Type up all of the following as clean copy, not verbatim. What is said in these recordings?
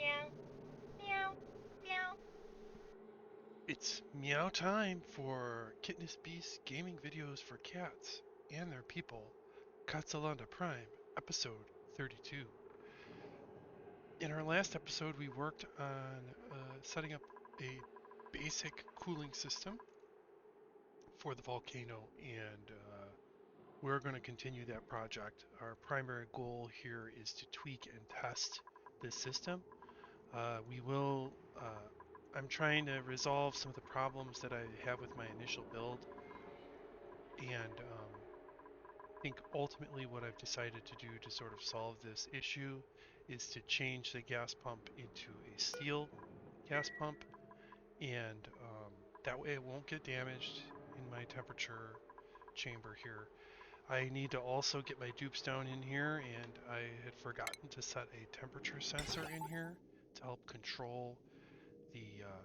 Meow, meow, meow. It's meow time for KittenousBeast gaming videos for cats and their people. KatzeLande Prime, episode 32. In our last episode, we worked on setting up a basic cooling system for the volcano, and we're going to continue that project. Our primary goal here is to tweak and test this system. I'm trying to resolve some of the problems that I have with my initial build, and I think ultimately what I've decided to do to sort of solve this issue is to change the gas pump into a steel gas pump, and that way it won't get damaged in my temperature chamber here. I need to also get my dupes down in here, and I had forgotten to set a temperature sensor in here to help control the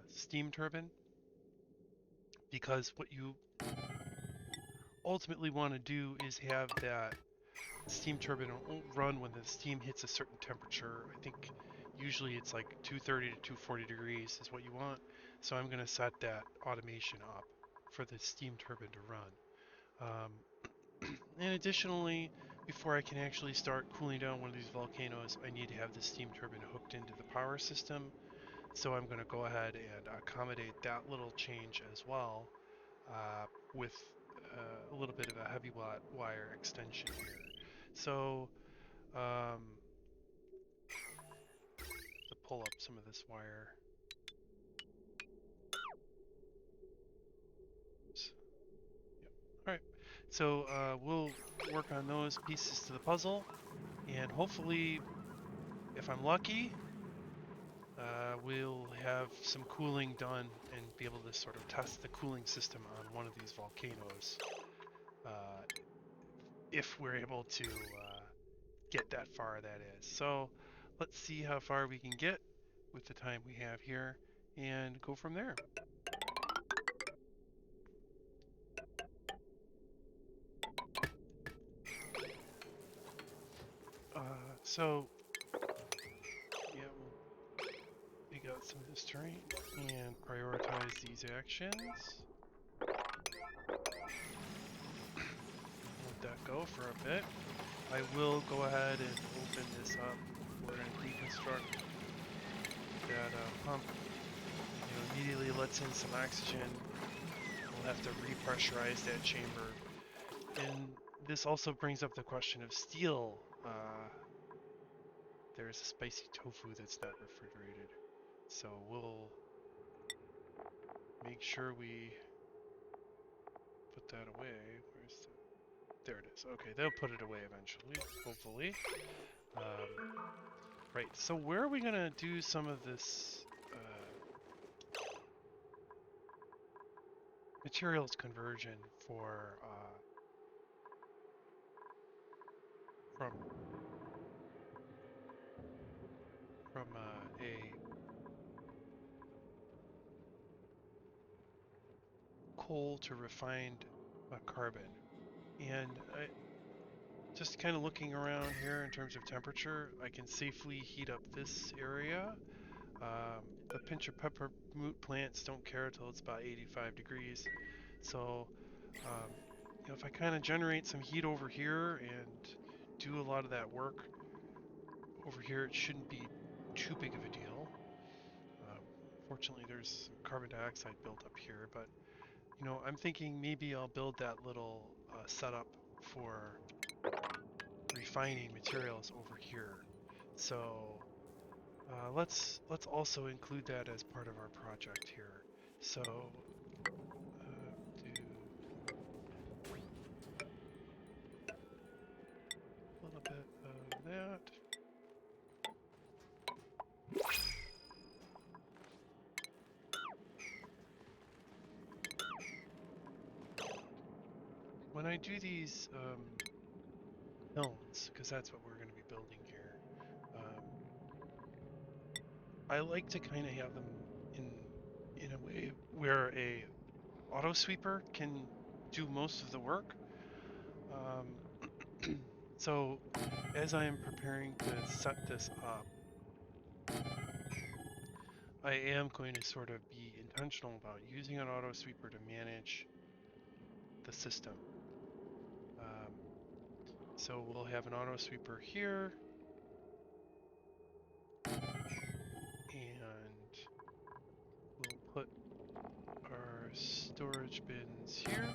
steam turbine, because what you ultimately want to do is have that steam turbine run when the steam hits a certain temperature. I think usually it's like 230 to 240 degrees is what you want. So I'm going to set that automation up for the steam turbine to run. And additionally, before I can actually start cooling down one of these volcanoes, I need to have the steam turbine hooked into the power system. So I'm going to go ahead and accommodate that little change as well, with a little bit of a heavy wire extension here. So, to pull up some of this wire. Yep. All right. So we'll work on those pieces to the puzzle, and hopefully, if I'm lucky, we'll have some cooling done and be able to sort of test the cooling system on one of these volcanoes, uh, if we're able to get that far, that is. So let's see how far we can get with the time we have here and go from there. So yeah, we'll dig out some of this terrain and prioritize these actions. Let that go for a bit. I will go ahead and open this up. We're going to deconstruct that pump. Immediately lets in some oxygen. We'll have to repressurize that chamber. And this also brings up the question of steel. There's a spicy tofu that's not refrigerated. So we'll make sure we put that away. Where's the... There it is. Okay, they'll put it away eventually, hopefully. Right, so where are we going to do some of this materials conversion for from a coal to refined carbon? And just kind of looking around here in terms of temperature, I can safely heat up this area. The pinch of peppermint plants don't care until it's about 85 degrees. So, if I kind of generate some heat over here and do a lot of that work over here, it shouldn't be too big of a deal. Fortunately, there's some carbon dioxide built up here, but I'm thinking maybe I'll build that little setup for refining materials over here. So let's also include that as part of our project here. So do a little bit of that. When I do these kilns, because that's what we're going to be building here, I like to kind of have them in a way where a auto sweeper can do most of the work. So as I am preparing to set this up, I am going to sort of be intentional about using an auto sweeper to manage the system. So we'll have an auto sweeper here, and we'll put our storage bins here.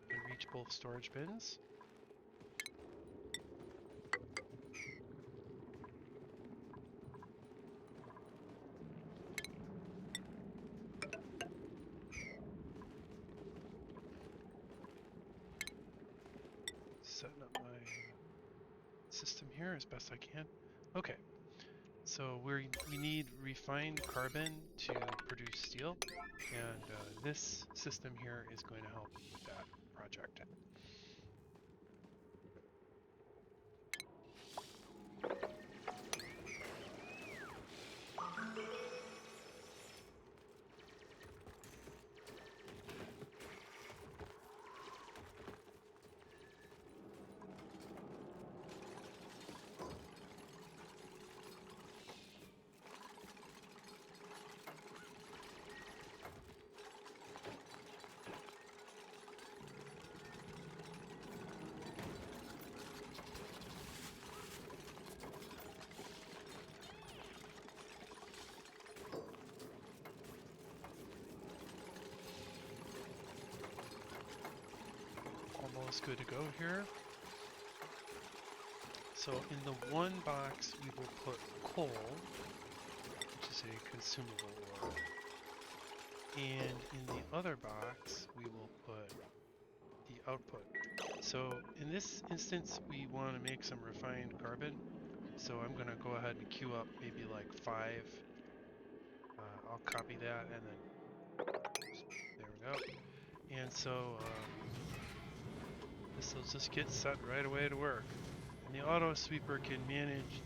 And reach both storage bins. Setting up my system here as best I can. Okay, so we need refined carbon to produce steel, and this system here is going to help with that project. Almost good to go here. So in the one box we will put coal, which is a consumable ore, and in the other box we will put the output. So in this instance we want to make some refined carbon, so I'm going to go ahead and queue up maybe like 5. I'll copy that and then there we go. And so this will just get set right away to work. And the auto sweeper can manage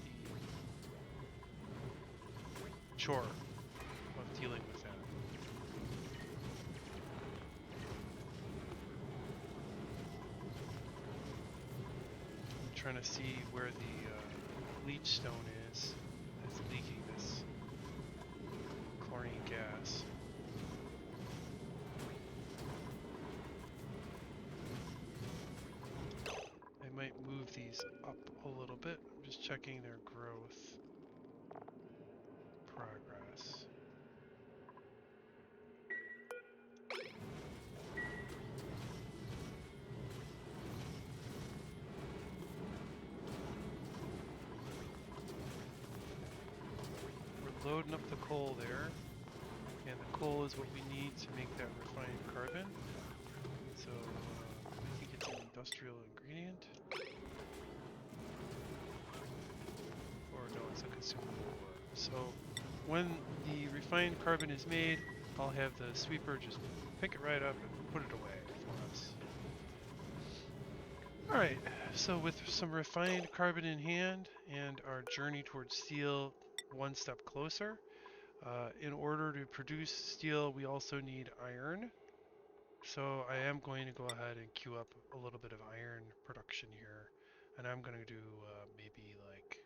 the chore of dealing with that. I'm trying to see where the leach stone is that's leaking this chlorine gas. I might move these up a little bit. I'm just checking their growth progress. We're loading up the coal there, and the coal is what we need to make that refined carbon. So I think it's an industrial ingredient. Or no, it's a consumable ore. So when the refined carbon is made, I'll have the sweeper just pick it right up and put it away for us. Alright, so with some refined carbon in hand and our journey towards steel one step closer, in order to produce steel we also need iron. So I am going to go ahead and queue up a little bit of iron production here, and I'm going to do maybe like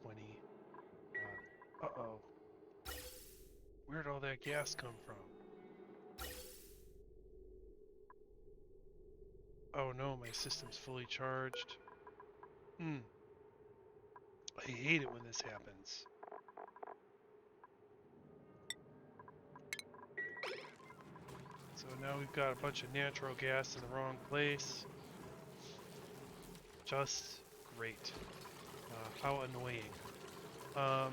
20. Uh-oh. Where'd all that gas come from? Oh no, my system's fully charged. I hate it when this happens. So now we've got a bunch of natural gas in the wrong place. Just great. How annoying. I'll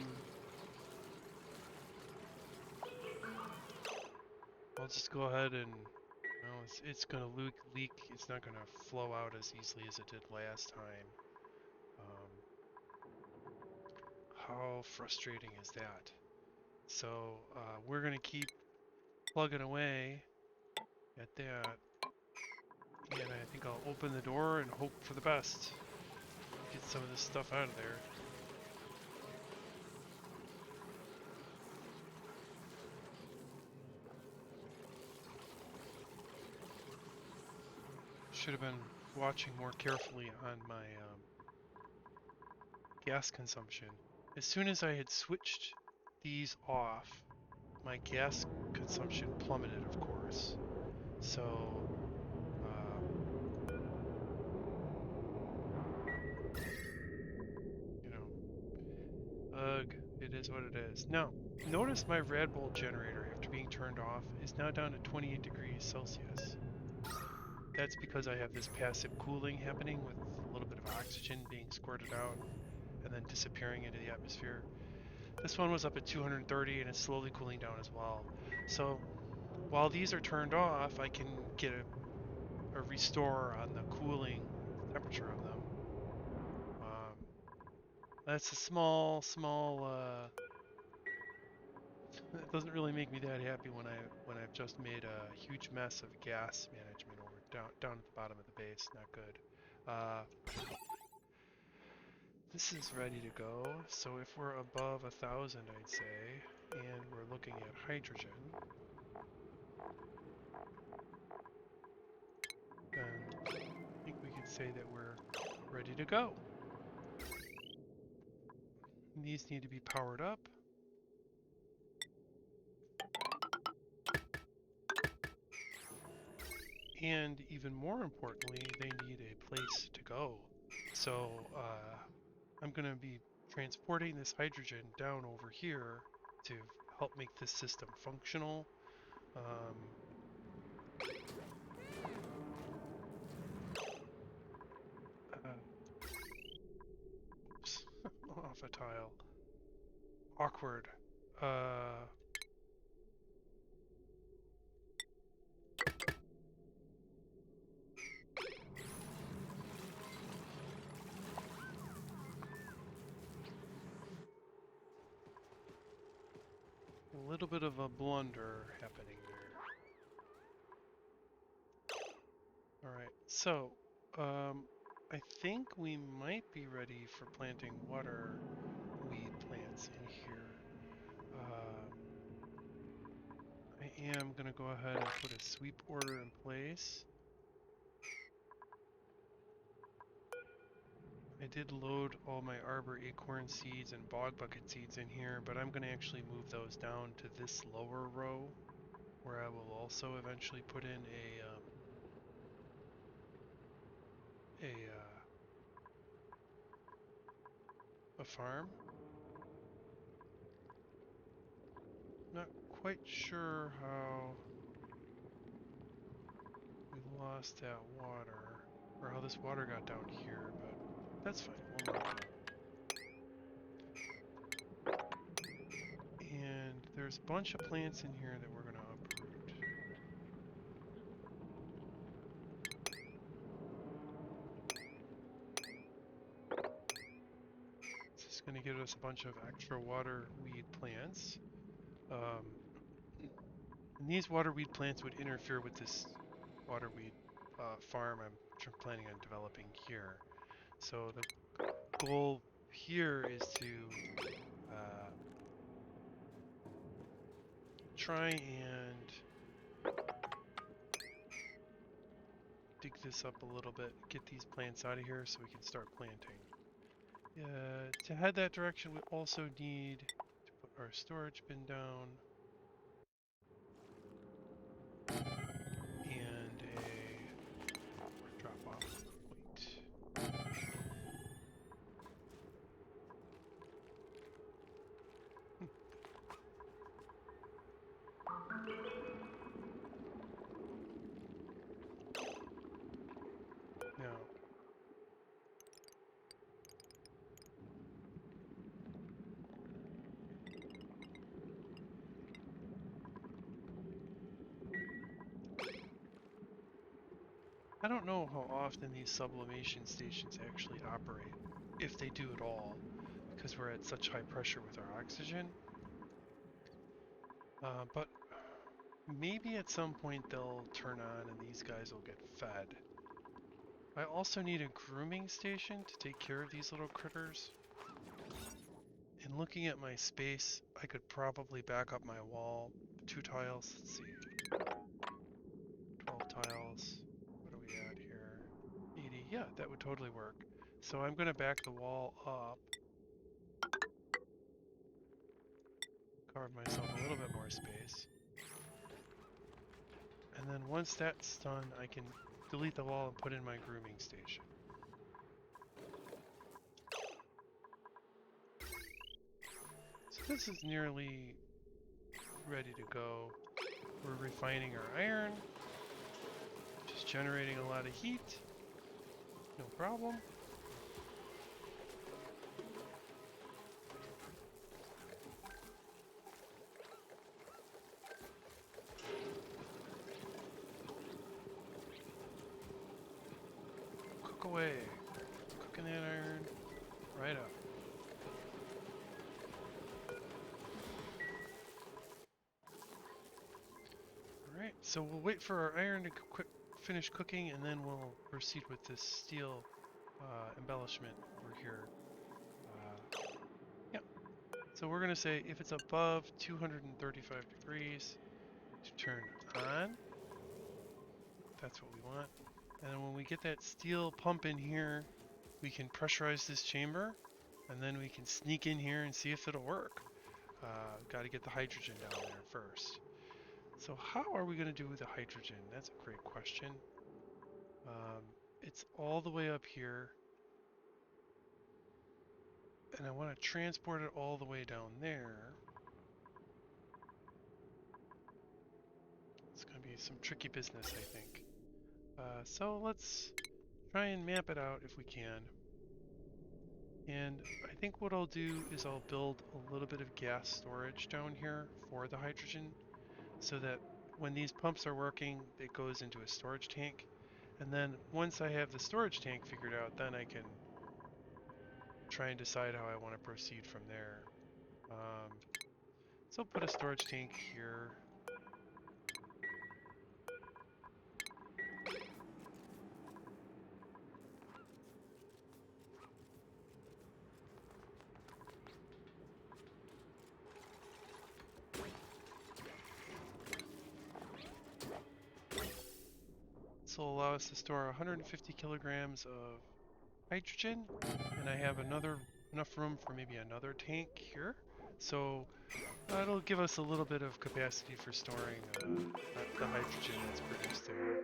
just go ahead and, it's gonna leak. It's not gonna flow out as easily as it did last time. How frustrating is that? So we're gonna keep plugging away at that, and I think I'll open the door and hope for the best. Get some of this stuff out of there. Should have been watching more carefully on my gas consumption. As soon as I had switched these off, my gas consumption plummeted, of course. So, you know, ugh, it is what it is. Now, notice my red bulb generator, after being turned off, is now down to 28 degrees Celsius. That's because I have this passive cooling happening with a little bit of oxygen being squirted out and then disappearing into the atmosphere. This one was up at 230 and it's slowly cooling down as well. So while these are turned off, I can get a restore on the cooling temperature of them. That's a small, it doesn't really make me that happy when I've just made a huge mess of gas management over down at the bottom of the base. Not good. This is ready to go. So if we're above 1,000, I'd say, and we're looking at hydrogen, then I think we could say that we're ready to go. And these need to be powered up. And even more importantly, they need a place to go. So I'm going to be transporting this hydrogen down over here to help make this system functional. Oops, off a tile. Awkward. A little bit of a blunder happening there. Alright, so I think we might be ready for planting water weed plants in here. I am going to go ahead and put a sweep order in place. I did load all my arbor acorn seeds and bog bucket seeds in here, but I'm going to actually move those down to this lower row, where I will also eventually put in a farm. Not quite sure how we lost that water, or how this water got down here, but that's fine. We'll move on. And there's a bunch of plants in here that we're going to uproot. This is going to give us a bunch of extra water weed plants. And these water weed plants would interfere with this water weed farm I'm planning on developing here. So the goal here is to try and dig this up a little bit, get these plants out of here so we can start planting. To head that direction, we also need to put our storage bin down and a drop-off point. Now, I don't know how often these sublimation stations actually operate, if they do at all, because we're at such high pressure with our oxygen. But maybe at some point they'll turn on and these guys will get fed. I also need a grooming station to take care of these little critters. And looking at my space, I could probably back up my wall 2 tiles. Let's see. 12 tiles. What are we at here? Yeah, that would totally work. So I'm going to back the wall up, carve myself a little bit more space. And then once that's done, I can delete the wall and put in my grooming station. So this is nearly ready to go. We're refining our iron, just generating a lot of heat. No problem. Cook away. Cooking that iron right up. Alright, so we'll wait for our iron to finish cooking, and then we'll proceed with this steel embellishment over here. Yep. So we're going to say if it's above 235 degrees to turn on. That's what we want. And then when we get that steel pump in here, we can pressurize this chamber, and then we can sneak in here and see if it'll work. Got to get the hydrogen down there first. So how are we going to do with the hydrogen? That's a great question. It's all the way up here, and I want to transport it all the way down there. It's going to be some tricky business, I think. So let's try and map it out if we can. And I think what I'll do is I'll build a little bit of gas storage down here for the hydrogen, so that when these pumps are working, it goes into a storage tank. And then once I have the storage tank figured out, then I can try and decide how I want to proceed from there. So I'll put a storage tank here. This will allow us to store 150 kilograms of hydrogen, and I have enough room for maybe another tank here. So it'll give us a little bit of capacity for storing the hydrogen that's produced there.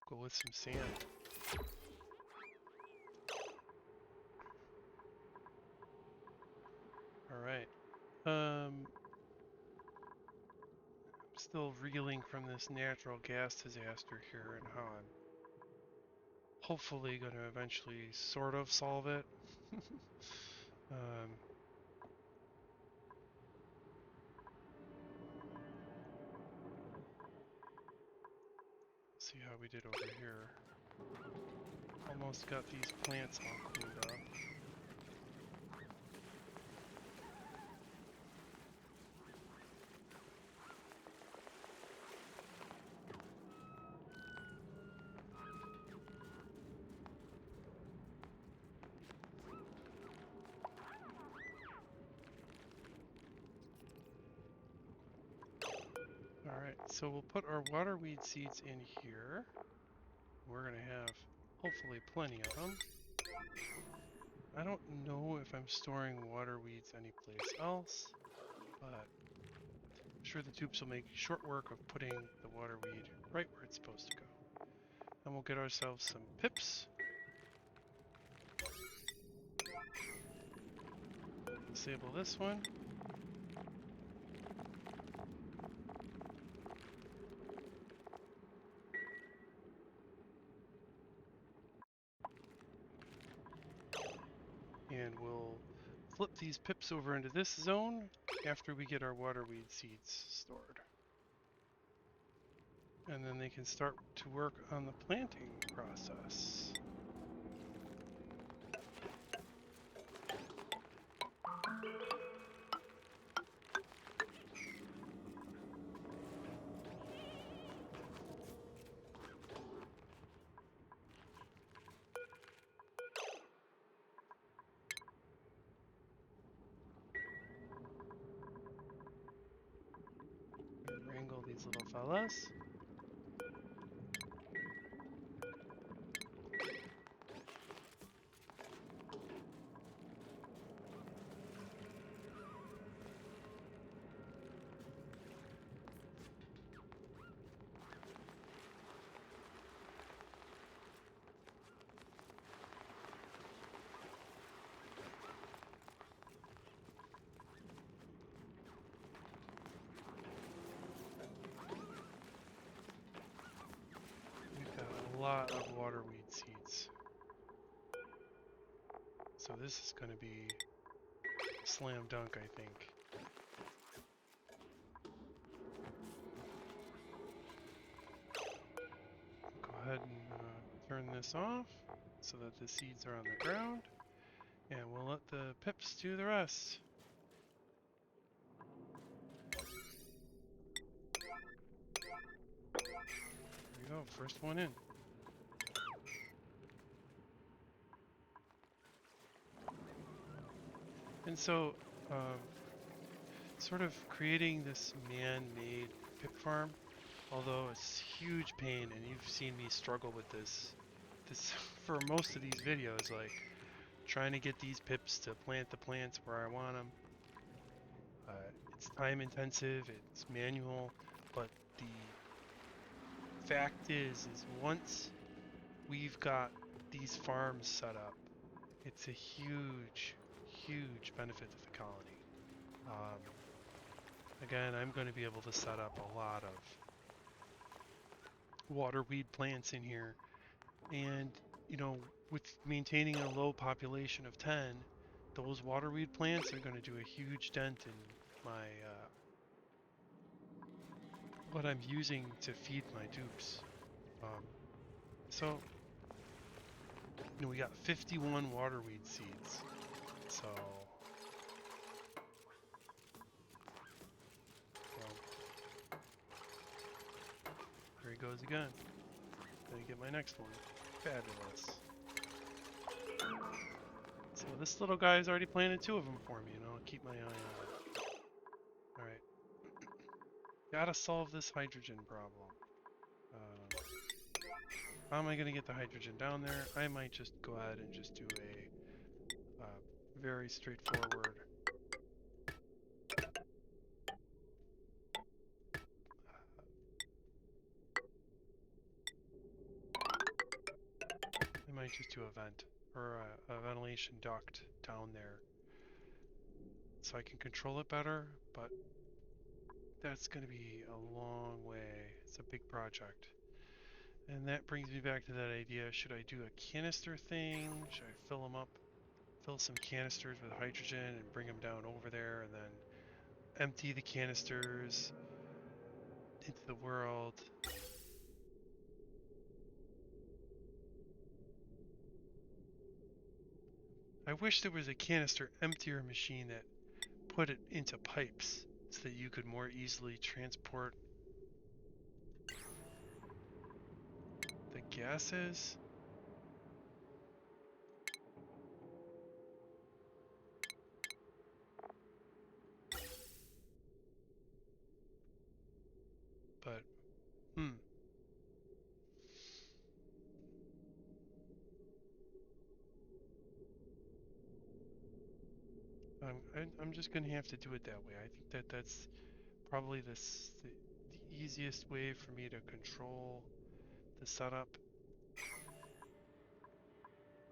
Go with some sand. Alright. Still reeling from this natural gas disaster here, and how I'm hopefully going to eventually sort of solve it. See how we did over here. Almost got these plants all cleaned up. Alright, so we'll put our water weed seeds in here. We're going to have, hopefully, plenty of them. I don't know if I'm storing water weeds anyplace else, but I'm sure the tubes will make short work of putting the water weed right where it's supposed to go. And we'll get ourselves some pips. Disable this one. And we'll flip these pips over into this zone after we get our water weed seeds stored. And then they can start to work on the planting process. Wrangle these little fellas. lot of waterweed seeds. So this is going to be slam dunk, I think. Go ahead and turn this off so that the seeds are on the ground, and we'll let the pips do the rest. There we go, first one in. And so, sort of creating this man-made pip farm, although it's huge pain, and you've seen me struggle with this for most of these videos, like trying to get these pips to plant the plants where I want them. It's time intensive, it's manual, but the fact is once we've got these farms set up, it's a huge, huge benefit to the colony. Again, I'm going to be able to set up a lot of waterweed plants in here, and you know, with maintaining a low population of 10, those waterweed plants are going to do a huge dent in my what I'm using to feed my dupes. So you know, we got 51 waterweed seeds. So there he goes again. Gonna get my next one. Fabulous. So this little guy's already planted 2 of them for me, and I'll keep my eye on it. Alright. Gotta solve this hydrogen problem. How am I gonna get the hydrogen down there? I might just go ahead and just do a very straightforward I might just do a vent or a ventilation duct down there so I can control it better, but that's going to be a long way. It's a big project. And that brings me back to that idea, should I do a canister thing? Should I fill them up? Fill some canisters with hydrogen and bring them down over there, and then empty the canisters into the world. I wish there was a canister emptier machine that put it into pipes so that you could more easily transport the gases. But, I'm just gonna have to do it that way. I think that's probably the easiest way for me to control the setup.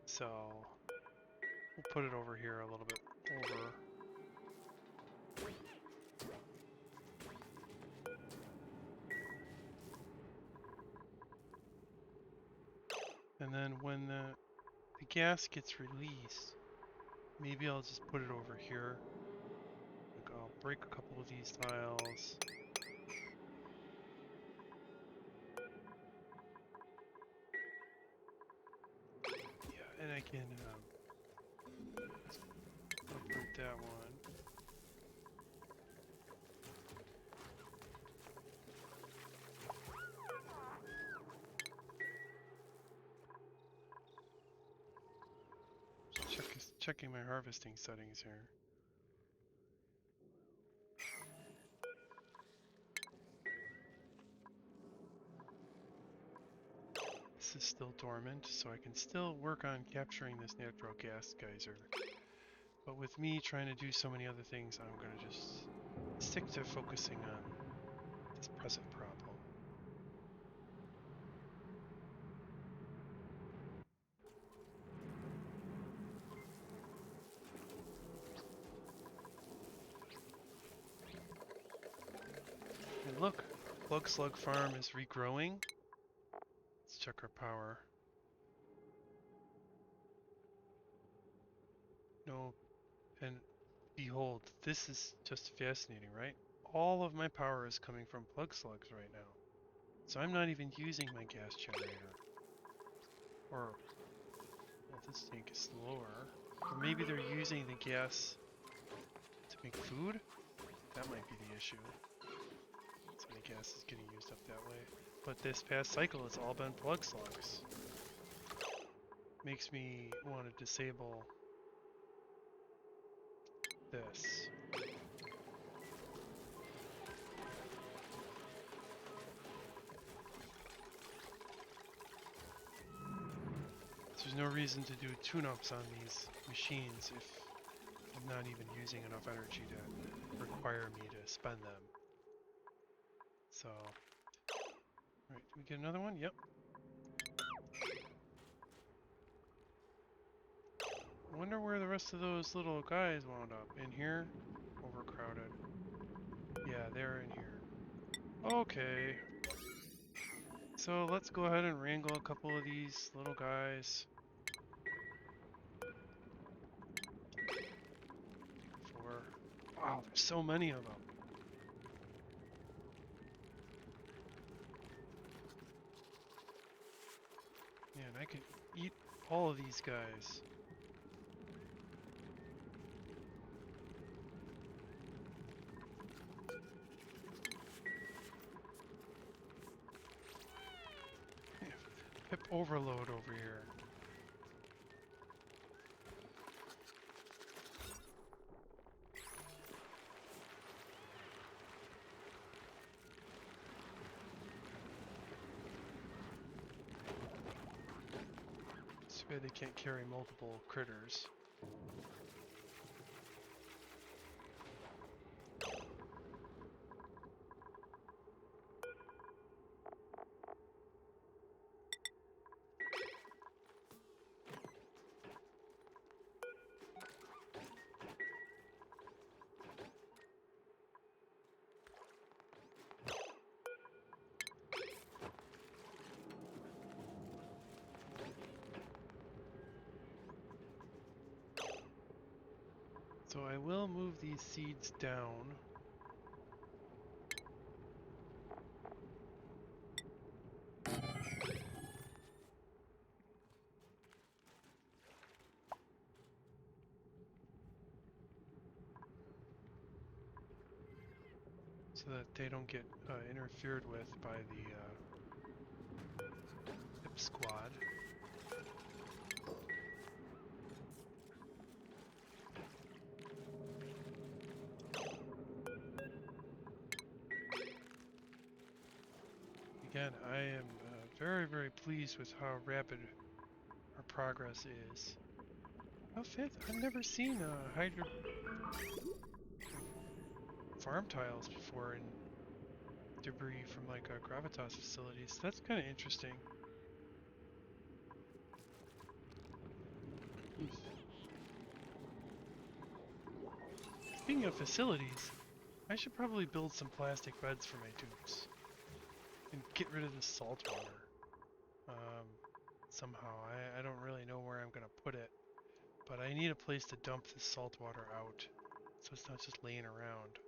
So we'll put it over here a little bit over. And then when the gas gets released, maybe I'll just put it over here. Like I'll break a couple of these tiles. Yeah, and I can uproot that one. Checking my harvesting settings here. This is still dormant, so I can still work on capturing this natural gas geyser. But with me trying to do so many other things, I'm going to just stick to focusing on this present problem. And look, Plug Slug Farm is regrowing. It's check our power. No, and behold, this is just fascinating, right? All of my power is coming from plug slugs right now. So I'm not even using my gas generator. Or, well, this tank is slower. Or maybe they're using the gas to make food? That might be the issue. So the gas is getting used up that way. But this past cycle, it's all been plug slugs. Makes me want to disable this. There's no reason to do tune-ups on these machines if I'm not even using enough energy to require me to spend them. So, alright, do we get another one? Yep. I wonder where the rest of those little guys wound up. In here? Overcrowded. Yeah, they're in here. Okay. So let's go ahead and wrangle a couple of these little guys. 4. Wow, there's so many of them. Man, I could eat all of these guys. Pip overload over here. Too bad they can't carry multiple critters. So I will move these seeds down. So that they don't get interfered with by the hip squad. Again, I am very, very pleased with how rapid our progress is. How fast? I've never seen hydro farm tiles before in debris from like gravitas facilities. That's kind of interesting. Speaking of facilities, I should probably build some plastic beds for my tubes and get rid of the salt water. Somehow, I don't really know where I'm gonna put it, but I need a place to dump the salt water out, so it's not just laying around.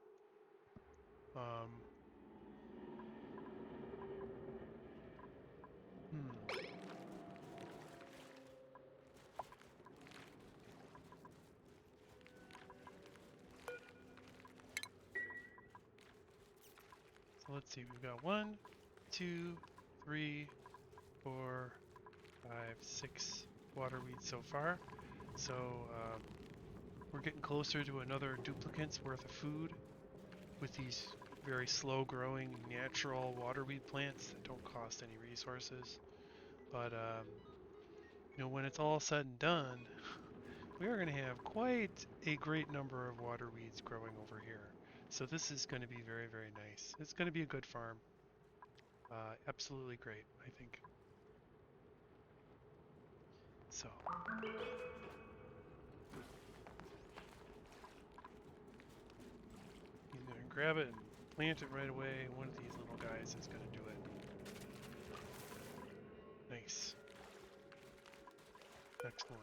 So let's see, we've got 1, 2, 3, 4, 5, 6 water weeds so far. So we're getting closer to another duplicate's worth of food with these very slow growing natural waterweed plants that don't cost any resources. But you know, when it's all said and done, we are going to have quite a great number of water weeds growing over here. So this is going to be very, very nice. It's going to be a good farm. Absolutely great, I think. So. He's going to grab it and plant it right away. One of these little guys is going to do it. next one.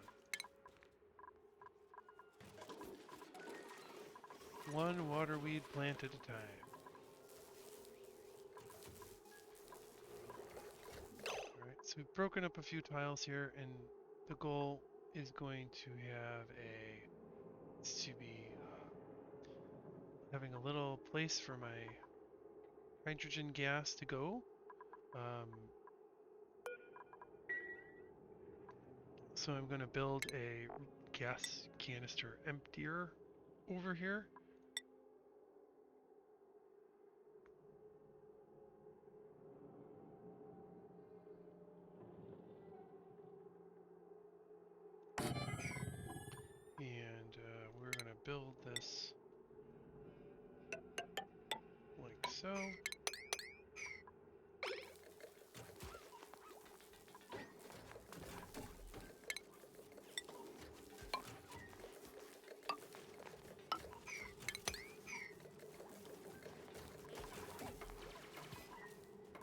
One waterweed plant at a time. Alright, so we've broken up a few tiles here, and the goal is going to have having a little place for my hydrogen gas to go. So I'm going to build a gas canister emptier over here. And we're going to build this like so.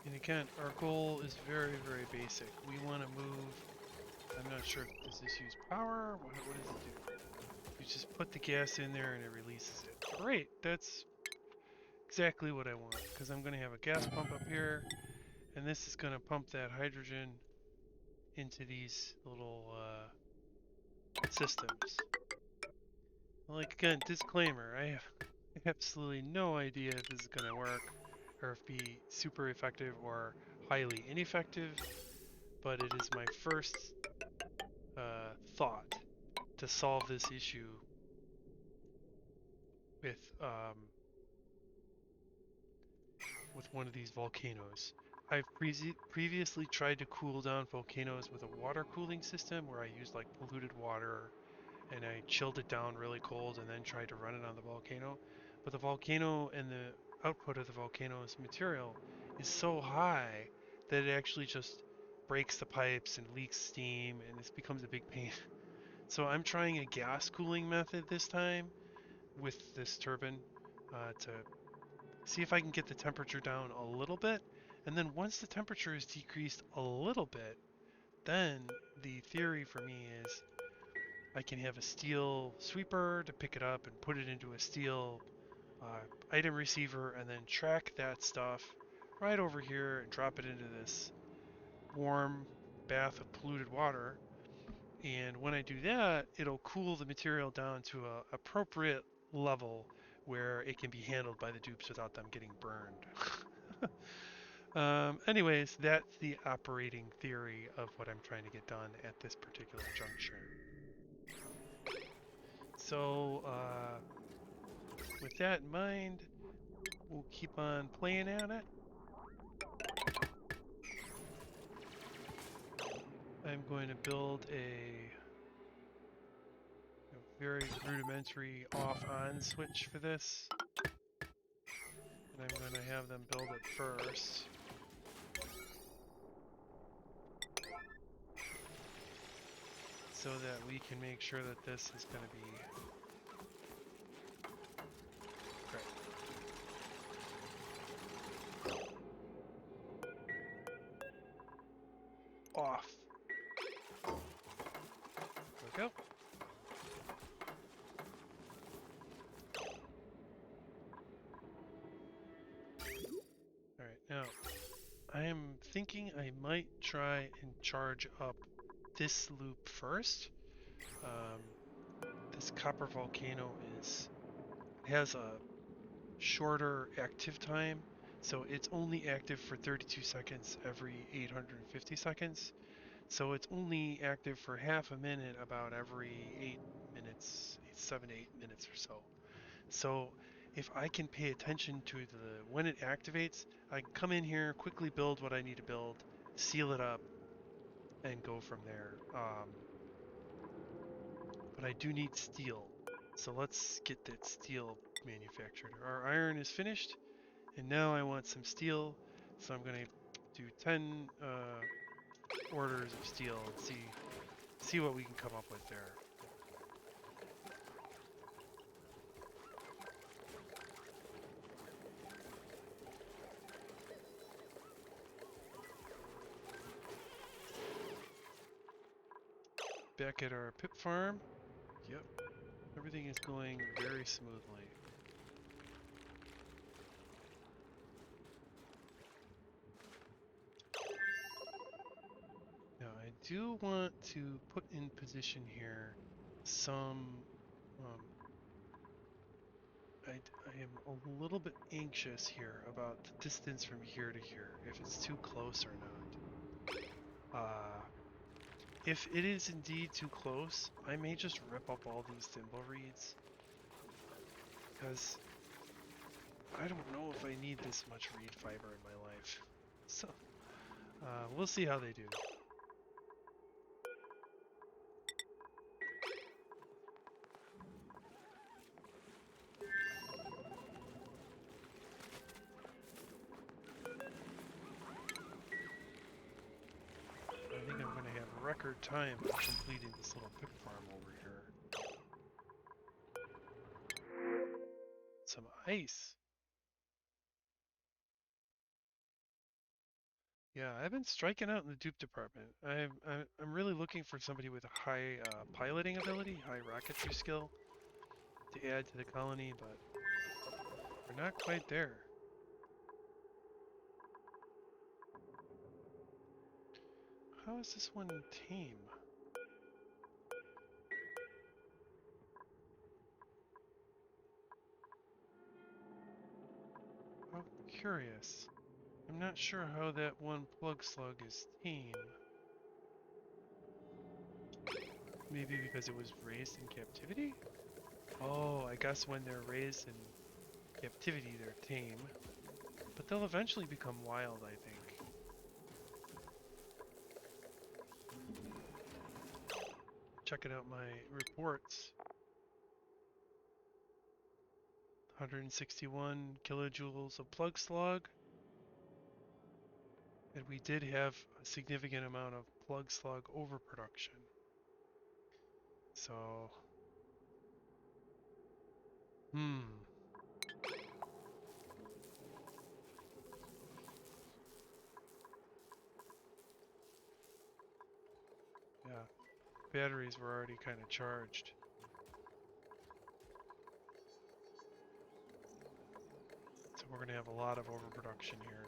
And again, our goal is very, very basic. We want to move, I'm not sure if does this use power? What does it do? You just put the gas in there and it releases it. Great, that's exactly what I want, because I'm going to have a gas pump up here, and this is going to pump that hydrogen into these little systems. Like, again, disclaimer, I have absolutely no idea if this is going to work, or if be super effective or highly ineffective, but it is my first thought to solve this issue with one of these volcanoes. I've previously tried to cool down volcanoes with a water cooling system where I used like polluted water and I chilled it down really cold and then tried to run it on the volcano. But the volcano and the output of the volcano's material is so high that it actually just breaks the pipes and leaks steam, and this becomes a big pain. So I'm trying a gas cooling method this time with this turbine to see if I can get the temperature down a little bit. And then once the temperature is decreased a little bit, then the theory for me is I can have a steel sweeper to pick it up and put it into a steel item receiver, and then track that stuff right over here and drop it into this warm bath of polluted water. And when I do that, it'll cool the material down to an appropriate level where it can be handled by the dupes without them getting burned. Anyways, that's the operating theory of what I'm trying to get done at this particular juncture. So, with that in mind, we'll keep on playing at it. I'm going to build a very rudimentary off-on switch for this. And I'm going to have them build it first. So that we can make sure that this is going to be great. Off. There we go. Alright, now I am thinking I might try and charge up this loop first. This copper volcano has a shorter active time, so it's only active for 32 seconds every 850 seconds. So it's only active for half a minute about every 8 minutes, 7 to 8 minutes or so. So if I can pay attention to when it activates, I can come in here, quickly build what I need to build, seal it up, and go from there. But I do need steel. So let's get that steel manufactured. Our iron is finished, and now I want some steel. So I'm going to do 10 orders of steel and see what we can come up with there. back at our pip farm. Yep, everything is going very smoothly. Now I do want to put in position here some, I am a little bit anxious here about the distance from here to here, if it's too close or not. If it is indeed too close, I may just rip up all these thimble reeds, because I don't know if I need this much reed fiber in my life. So, we'll see how they do. I think I'm going to have a record time of completing this little pig farm over here. Some ice. Yeah, I've been striking out in the dupe department. I'm really looking for somebody with a high piloting ability, high rocketry skill to add to the colony, but we're not quite there. How is this one tame? How curious. I'm not sure how that one plug slug is tame. Maybe because it was raised in captivity? Oh, I guess when they're raised in captivity, they're tame. But they'll eventually become wild, I think. Checking out my reports. 161 kilojoules of plug slug. And we did have a significant amount of plug slug overproduction. So, yeah, batteries were already kind of charged. So we're going to have a lot of overproduction here.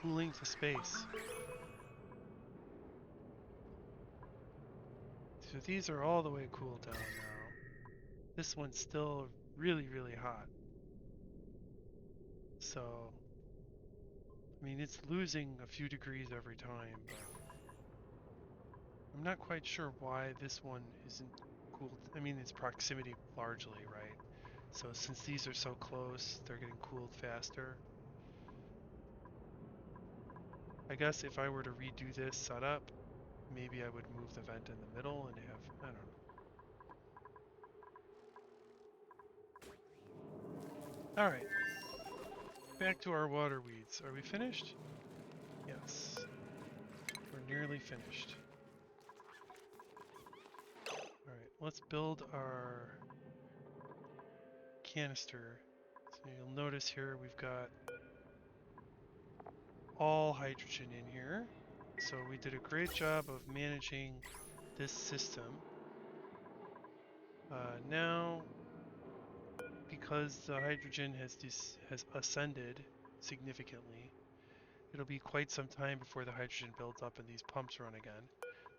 Cooling to space. So these are all the way cooled down now. This one's still really, really hot. So, I mean, it's losing a few degrees every time, but I'm not quite sure why this one isn't cooled. I mean, it's proximity largely, right? So since these are so close, they're getting cooled faster. I guess if I were to redo this setup, maybe I would move the vent in the middle and have, I don't know. Alright, back to our water weeds. Are we finished? Yes. We're nearly finished. Alright, let's build our canister. So you'll notice here we've got all hydrogen in here. So we did a great job of managing this system. Now, because the hydrogen has ascended significantly, it'll be quite some time before the hydrogen builds up and these pumps run again.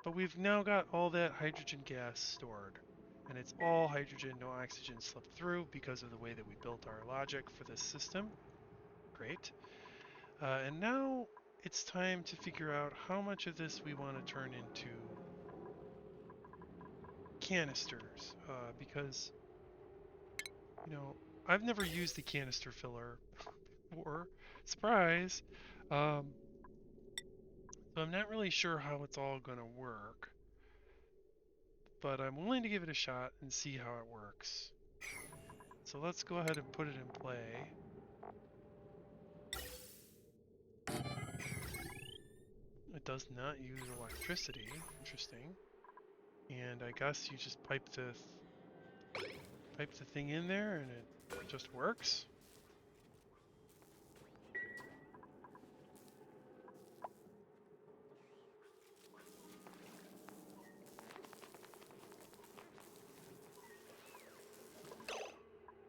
But we've now got all that hydrogen gas stored. And it's all hydrogen, no oxygen slipped through because of the way that we built our logic for this system. Great. And now it's time to figure out how much of this we want to turn into canisters. Because, you know, I've never used the canister filler before. Surprise! So I'm not really sure how it's all going to work. But I'm willing to give it a shot and see how it works. So So let's go ahead and put it in play. It does not use electricity. Interesting. And I guess you just pipe the thing in there and it just works.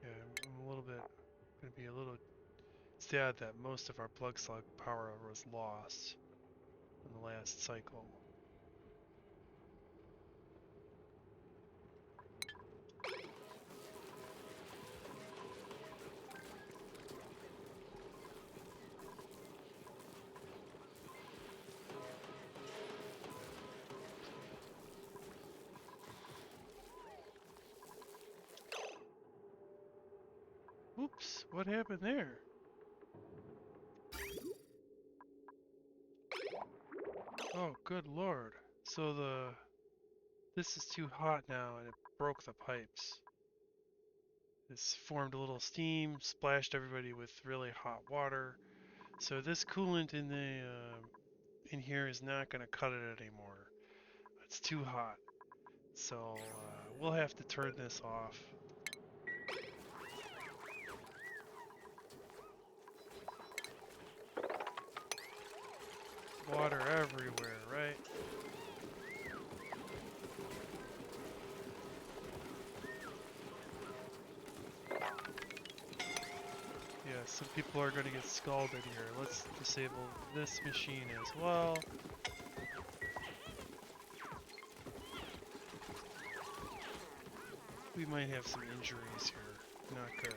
Yeah, I'm a little bit gonna be a little sad that most of our plug slug power was lost in the last cycle. Oops, what happened there? Oh, good lord. So this is too hot now and it broke the pipes. This formed a little steam, splashed everybody with really hot water. So this coolant in the in here is not going to cut it anymore. It's too hot. So we'll have to turn this off. Water everywhere, right? Yeah, some people are going to get scalded here. Let's disable this machine as well. We might have some injuries here. Not good.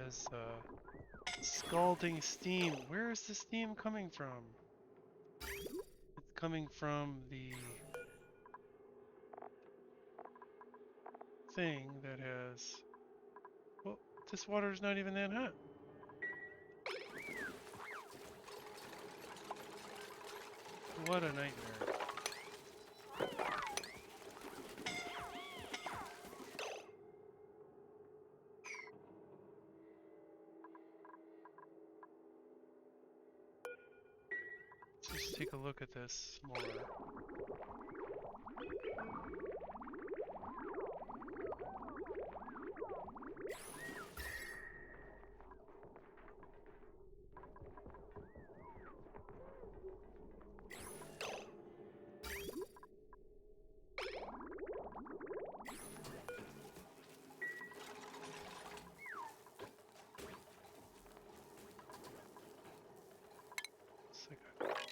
As scalding steam. Where is the steam coming from? It's coming from the thing that has... Well, this water is not even that hot. What a nightmare. Let's just take a look at this more.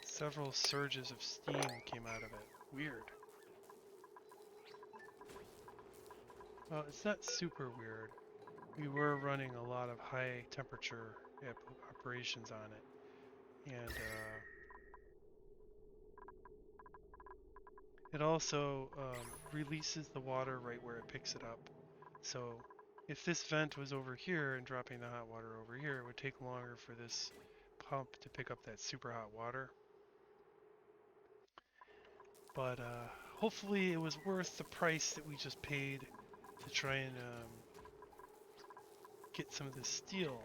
Several surges of steam came out of it. Weird. Well, it's not super weird. We were running a lot of high temperature operations on it. And it also releases the water right where it picks it up. So if this vent was over here and dropping the hot water over here, it would take longer for this pump to pick up that super hot water. But hopefully it was worth the price that we just paid to try and get some of this steel.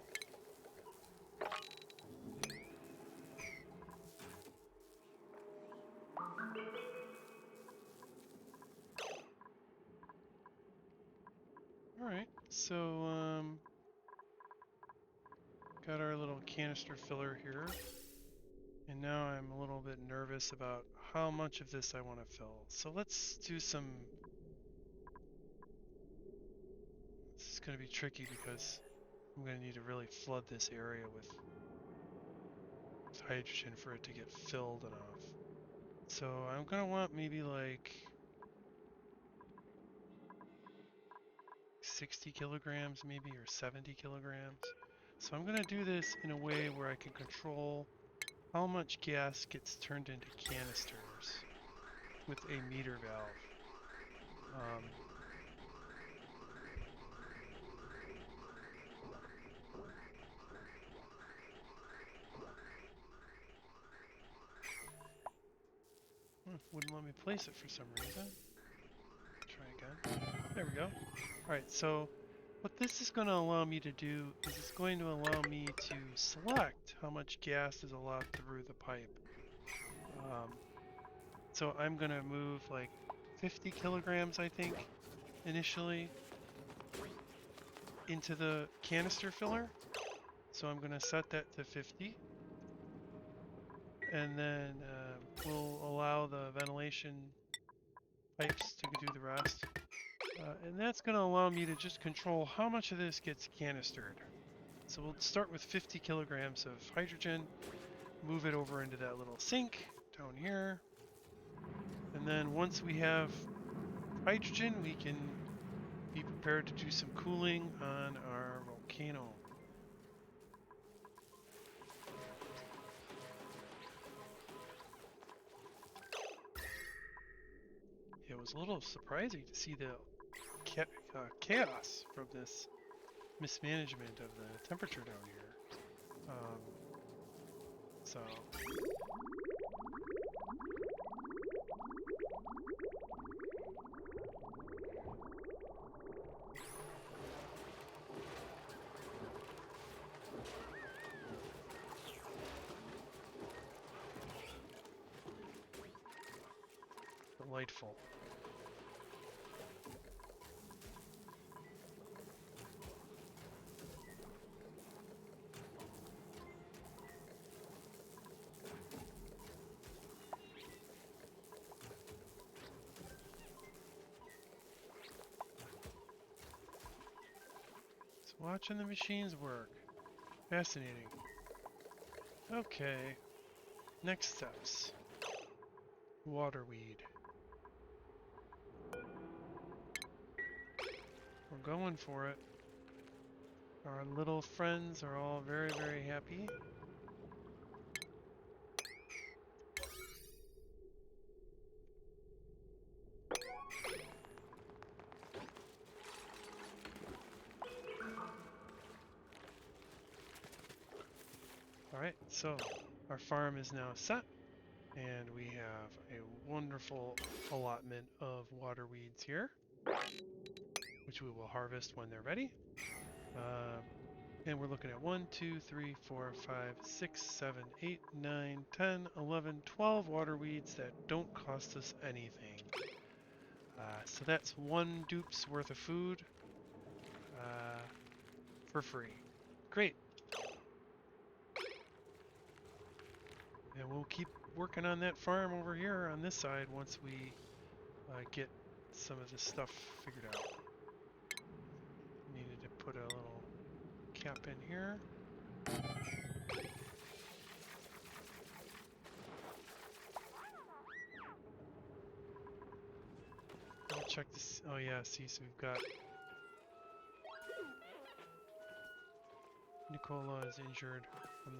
Alright, so got our little canister filler here. And now I'm a little bit nervous about how much of this I want to fill. So let's do some... This is going to be tricky because I'm going to need to really flood this area with hydrogen for it to get filled enough. So I'm going to want maybe like 60 kilograms maybe, or 70 kilograms. So I'm going to do this in a way where I can control how much gas gets turned into canisters with a meter valve. wouldn't let me place it for some reason. Try again. There we go. Alright, so what this is going to allow me to do is it's going to allow me to select how much gas is allowed through the pipe. So I'm going to move like 50 kilograms, I think, initially into the canister filler. So I'm going to set that to 50. And then we'll allow the ventilation pipes to do the rest. And that's going to allow me to just control how much of this gets canistered. So we'll start with 50 kilograms of hydrogen, move it over into that little sink down here. And then once we have hydrogen, we can be prepared to do some cooling on our volcano. It was a little surprising to see the chaos from this mismanagement of the temperature down here. So delightful. Watching the machines work. Fascinating. Okay. Next steps. Waterweed. We're going for it. Our little friends are all very, very happy. Alright, so our farm is now set, and we have a wonderful allotment of water weeds here, which we will harvest when they're ready. And we're looking at 1, 2, 3, 4, 5, 6, 7, 8, 9, 10, 11, 12 water weeds that don't cost us anything. So that's one dupe's worth of food for free. Great. And we'll keep working on that farm over here on this side once we get some of this stuff figured out. Needed to put a little cap in here. I'll check this. Oh yeah, see, so we've got Nicola is injured from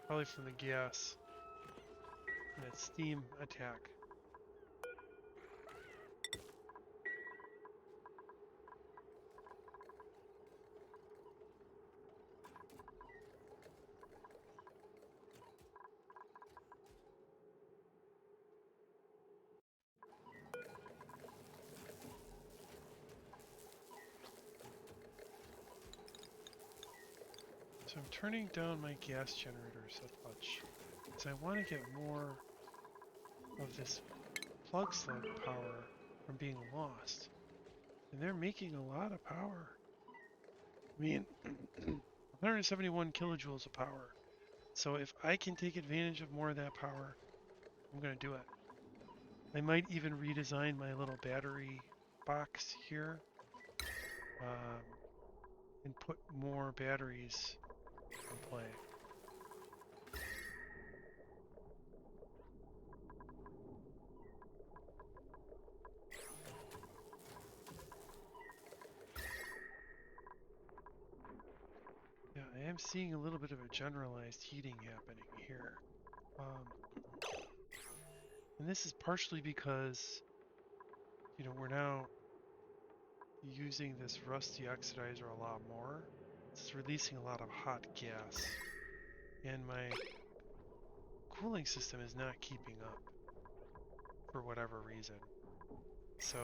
probably from the gas. And its steam attack. So I'm turning down my gas generators a bunch because I want to get more of this plug slug power from being lost. And they're making a lot of power. I mean, 171 kilojoules of power. So if I can take advantage of more of that power, I'm going to do it. I might even redesign my little battery box here and put more batteries in play. Yeah, I am seeing a little bit of a generalized heating happening here. And this is partially because, you know, we're now using this rusty oxidizer a lot more. It's releasing a lot of hot gas. And my cooling system is not keeping up. for whatever reason. So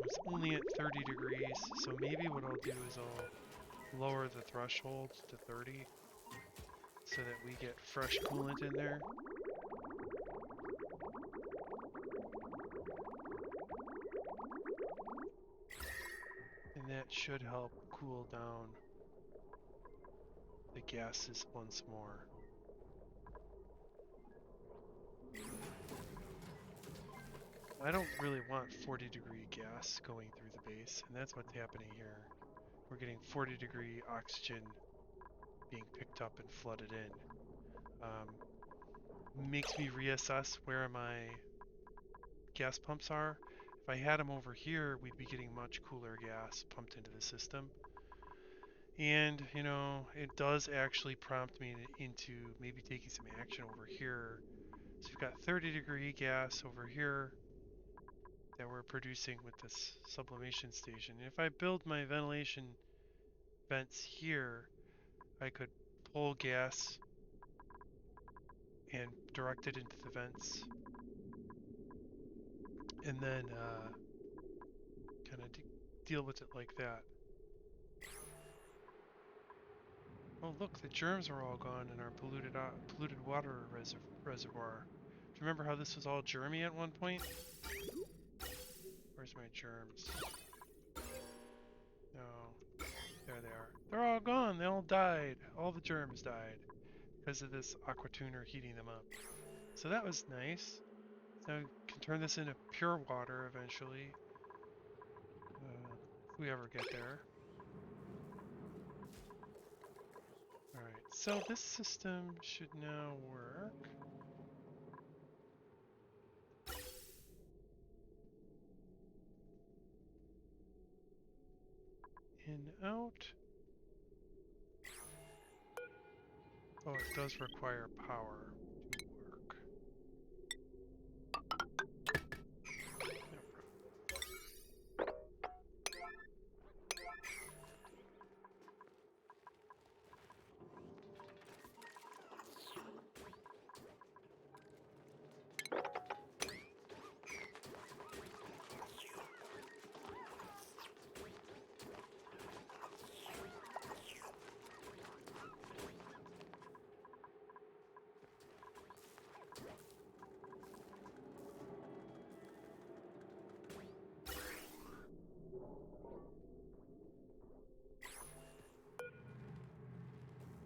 it's only at 30 degrees, so maybe what I'll do is I'll lower the threshold to 30 so that we get fresh coolant in there. And that should help cool down the gases once more. I don't really want 40-degree gas going through the base, and that's what's happening here. We're getting 40-degree oxygen being picked up and flooded in. Makes me reassess where my gas pumps are. If I had them over here, we'd be getting much cooler gas pumped into the system. And, you know, it does actually prompt me into maybe taking some action over here. So we've got 30-degree gas over here that we're producing with this sublimation station. And if I build my ventilation vents here, I could pull gas and direct it into the vents. And then kind of deal with it like that. Oh look, the germs are all gone in our polluted water reservoir. Do you remember how this was all germy at one point? Where's my germs? No, there they are. They're all gone. They all died. All the germs died because of this aqua tuner heating them up. So that was nice. So we can turn this into pure water eventually, if we ever get there. Alright, so this system should now work. In, out. Oh, it does require power to work.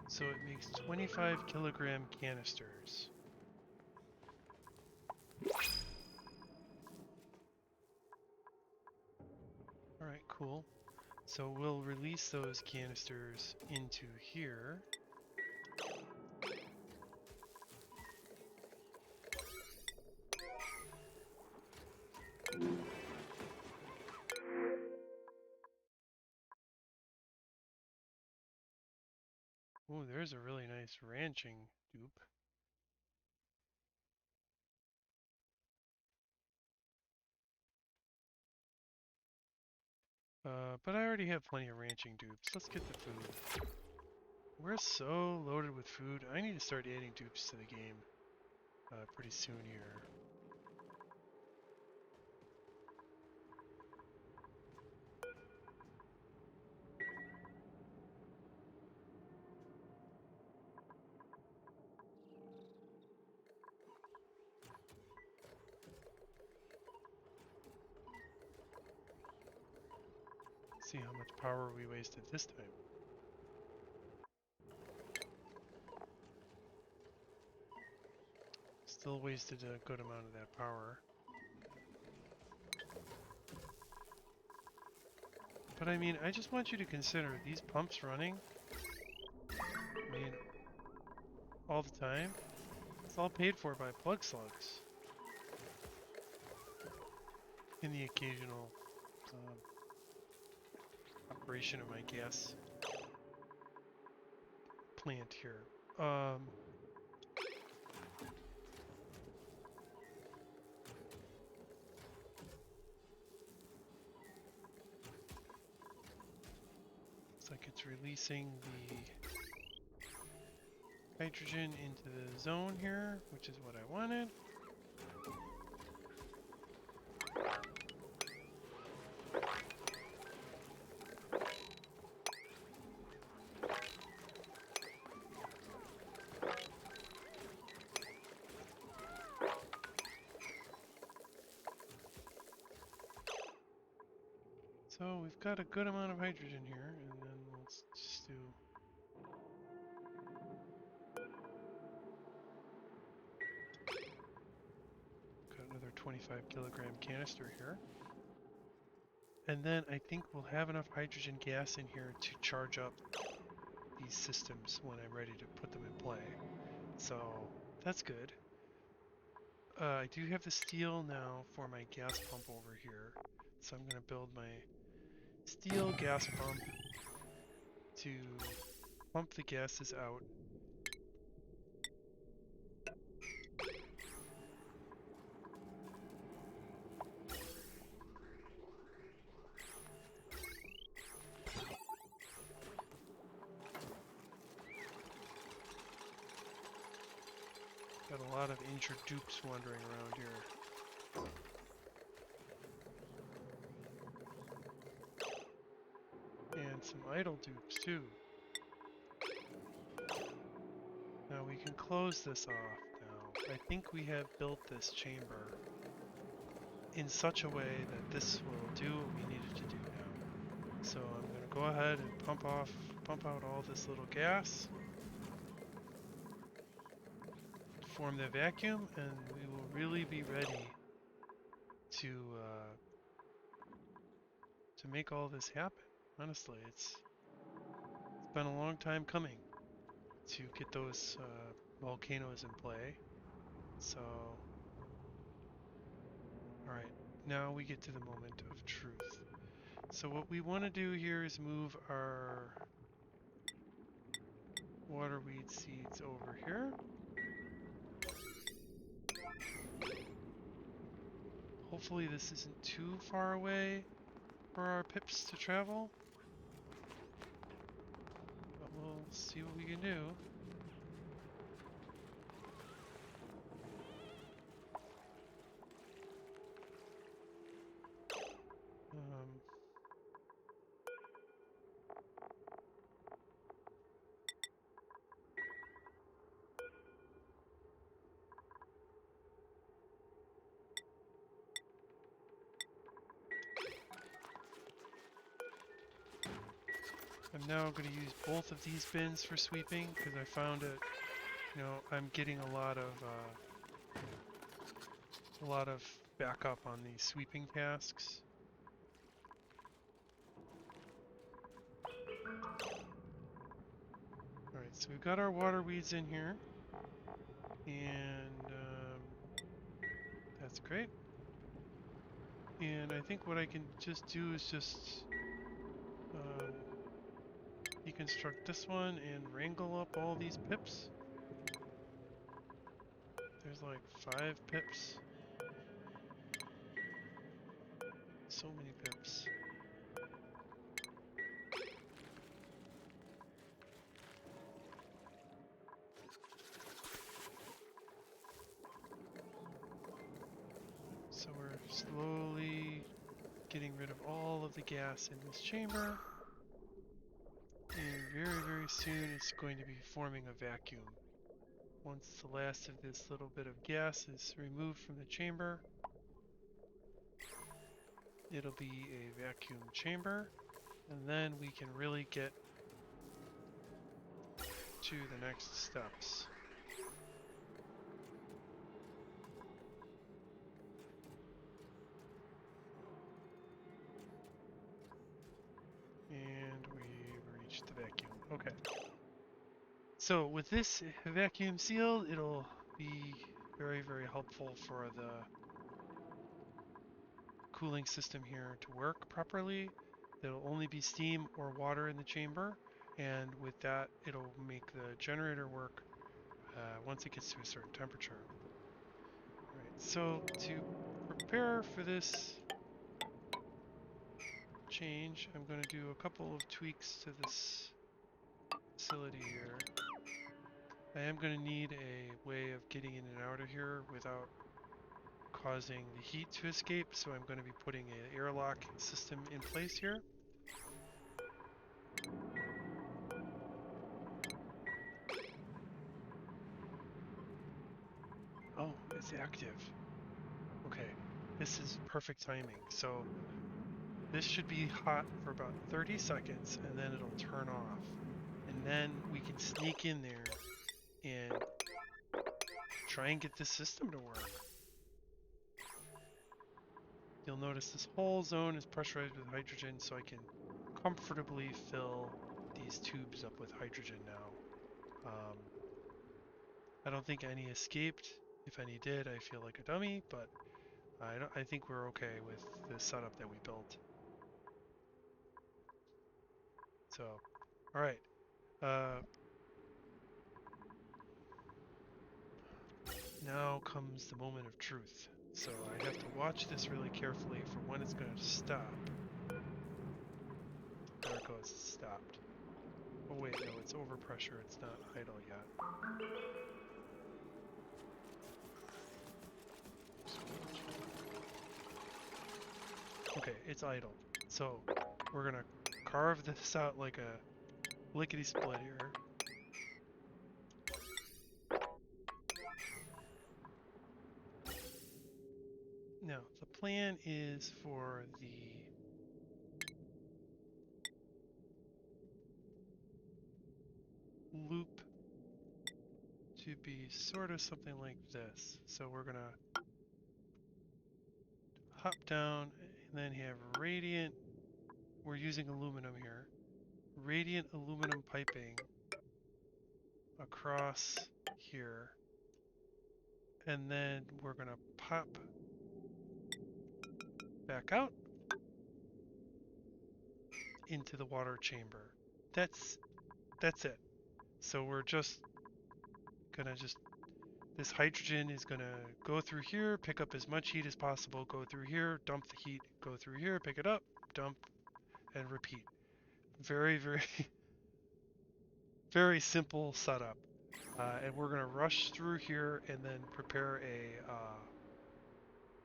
So it makes 25 kilogram canisters. Alright, cool. So we'll release those canisters into here. Ooh, there's a really nice ranching dupe. But I already have plenty of ranching dupes. Let's get the food. We're so loaded with food. I need to start adding dupes to the game pretty soon here. See how much power we wasted this time. Still wasted a good amount of that power. But I mean, I just want you to consider these pumps running. I mean, all the time. It's all paid for by plug slugs. In the occasional operation of my gas plant here. Looks like it's releasing the hydrogen into the zone here, which is what I wanted. So we've got a good amount of hydrogen here, and then let's just do... Got another 25 kilogram canister here. And then I think we'll have enough hydrogen gas in here to charge up these systems when I'm ready to put them in play. So that's good. I do have the steel now for my gas pump over here. So I'm going to build my steel gas pump to pump the gases out. Got a lot of injured dupes wandering around here. And some idle dupes too. Now we can close this off now. I think we have built this chamber in such a way that this will do what we needed to do now. So I'm going to go ahead and pump out all this little gas, form the vacuum, and we will really be ready to make all this happen. Honestly, it's been a long time coming to get those volcanoes in play. So, alright, now we get to the moment of truth. So what we want to do here is move our waterweed seeds over here. Hopefully this isn't too far away for our pips to travel. But we'll see what we can do. I'm now going to use both of these bins for sweeping because I found it, you know, I'm getting a lot of backup on these sweeping tasks. Alright, so we've got our water weeds in here, and that's great. And I think what I can just do is just deconstruct this one and wrangle up all these pips. There's like 5 pips. So many pips. So we're slowly getting rid of all of the gas in this chamber. And very, very soon it's going to be forming a vacuum. Once the last of this little bit of gas is removed from the chamber, it'll be a vacuum chamber, and then we can really get to the next steps. And we've reached the vacuum. Okay. So with this vacuum sealed, it'll be very, very helpful for the cooling system here to work properly. There'll only be steam or water in the chamber, and with that it'll make the generator work once it gets to a certain temperature. Alright, so to prepare for this change, I'm going to do a couple of tweaks to this facility here. I am going to need a way of getting in and out of here without causing the heat to escape, so I'm going to be putting an airlock system in place here. Oh, it's active. Okay, this is perfect timing. So this should be hot for about 30 seconds and then it'll turn off. And then we can sneak in there and try and get this system to work. You'll notice this whole zone is pressurized with hydrogen, so I can comfortably fill these tubes up with hydrogen now. I don't think any escaped. If any did, I feel like a dummy, but I think we're okay with the setup that we built. So, all right. Now comes the moment of truth. So I have to watch this really carefully for when it's going to stop. There it goes, it's stopped. Oh wait, no, it's overpressure, it's not idle yet. Okay, it's idle. So we're gonna carve this out like a lickety-split here. Now, the plan is for the loop to be sort of something like this. So we're gonna hop down and then have radiant, we're using aluminum here, radiant aluminum piping across here, and then we're gonna pop back out into the water chamber. That's it. So we're just gonna this hydrogen is gonna go through here, pick up as much heat as possible, go through here, dump the heat, go through here, pick it up, dump, and repeat. Very, very, very simple setup. And we're gonna rush through here and then prepare a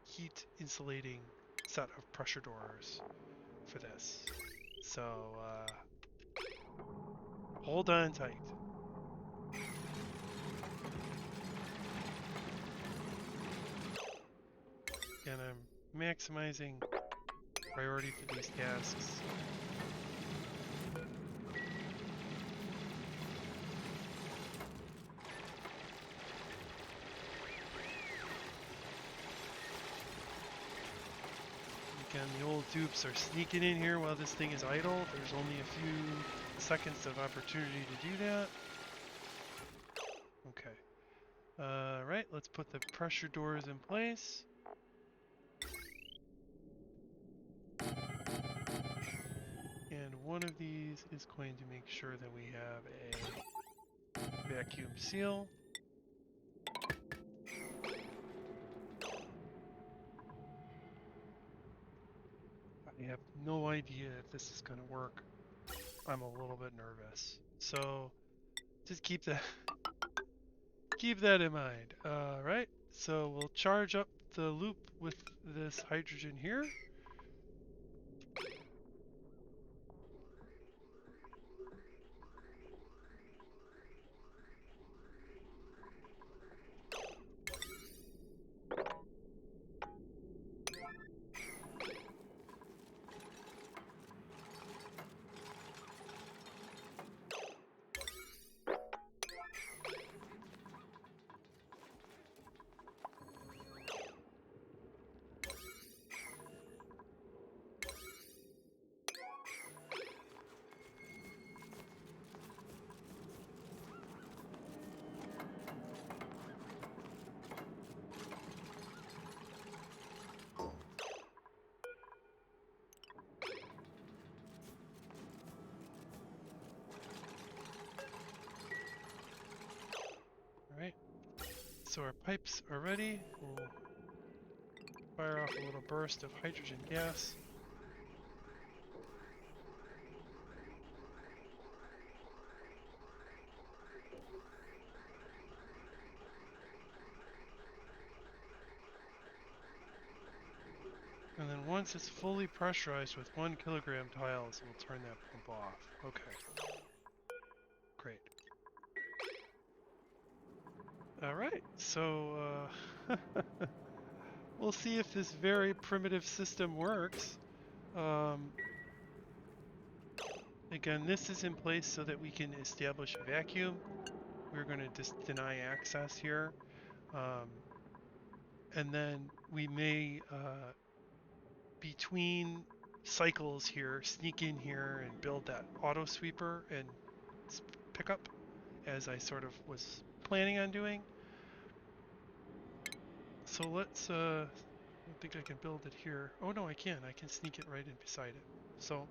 heat insulating set of pressure doors for this. So hold on tight. And I'm maximizing priority for these tasks. Again, the old dupes are sneaking in here while this thing is idle. There's only a few seconds of opportunity to do that. Okay. Right, let's put the pressure doors in place. And one of these is going to make sure that we have a vacuum seal. I have no idea if this is going to work. I'm a little bit nervous. So just keep that in mind. Right, so we'll charge up the loop with this hydrogen here. Alright, so our pipes are ready. We'll fire off a little burst of hydrogen gas. once it's fully pressurized with 1 kilogram tiles, we'll turn that pump off. Okay. Great. Alright, so we'll see if this very primitive system works. Again, this is in place so that we can establish a vacuum. We're going to just deny access here. And then we may, between cycles here, sneak in here and build that auto sweeper and pickup, as I sort of was planning on doing. So let's, I don't think I can build it here. Oh no, I can. I can sneak it right in beside it. So